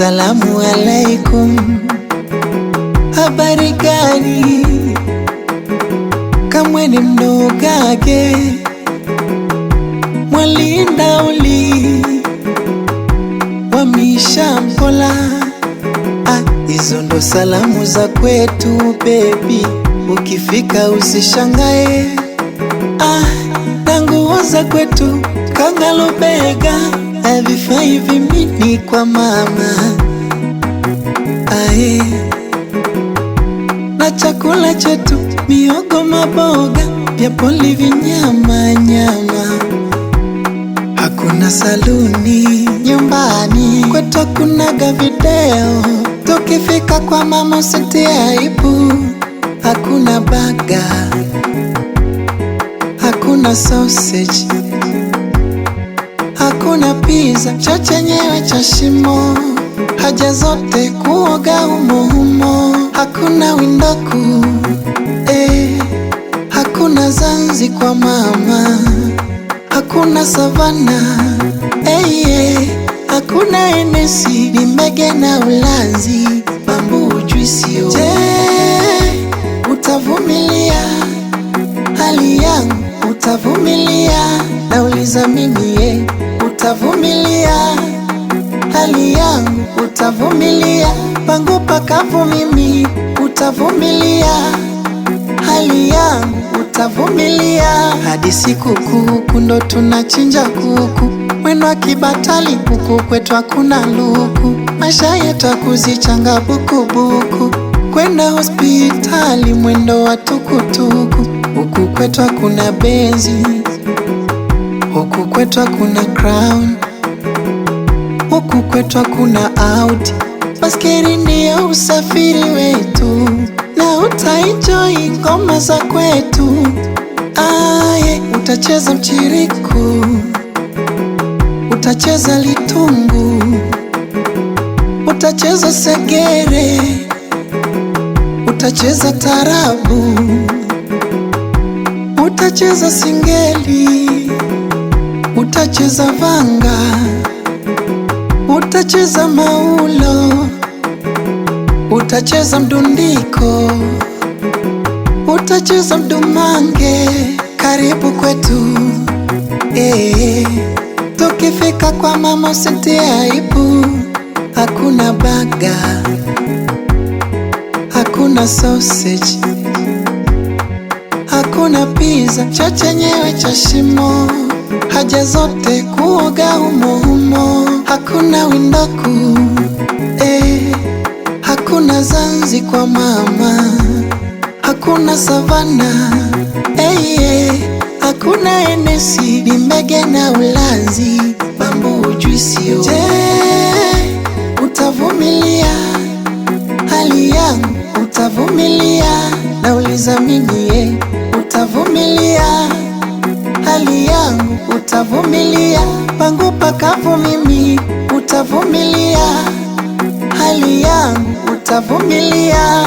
Asalamu alaikum, habari gani? Kamwe ni mnogage mwalinda uli wamisha mpola. Hizo ndo salamu za kwetu baby, ukifika usishangae. Na nguo za kwetu kangalobega havifai vimini kwa mama. Na chakula chetu miogo, maboga, vya poli, vinyama nyama. Hakuna saluni nyumbani kwetu, hakunaga video. Tukifika kwa mama usitie aibu. Hakuna baga, hakuna sausage, hakuna pizza, cha chenyewe cha shimo. Haja zote kuoga humo humo. Hakuna windoku, hakuna Zanzi kwa mama. Hakuna Savana, hakuna Enesi, Nimege na Ulanzi, Bambu juisi. Je, utavumilia hali yangu? Utavumilia? Nauliza mimi, utavumilia hali yangu? Utavumilia? Pangu pakavu mimi, utavumilia hali yangu? Utavumilia? Hadi siku kuu ndo tunachinja kuku, mwendo wa kibatali kuku kwetu hakuna luku. Maisha yetu kuzichanga bukubuku, kwenda hospitali mwendo wa tukutuku. Huku kwetu hakuna benzi, huku kwetu hakuna Crown, huku kwetu hakuna Audi. Baskeli ndio usafiri wetu, na utaenjoy ngoma za kwetu. Utacheza mchiriku, utacheza litungu, utacheza segere, utacheza tarabu, utacheza singeli, utacheza vanga, utacheza maulo, utacheza mdundiko, utacheza mdumange. Karibu kwetu, tukifika kwa mama usitie aibu. Hakuna baga, hakuna sausage, hakuna pizza, cha chenyewe cha shimo. Haja zote kuoga humo humo. Hakuna windoku, hakuna Zanzi kwa mama. Hakuna Savana, hakuna Enesi, Nimege na Ulanzi, Bambu juisi. Je, utavumilia hali yangu? Utavumilia? Nauliza mimi, utavumilia hali yangu? Utavumilia? Pangu pakavu mimi, utavumilia hali yangu? Utavumilia?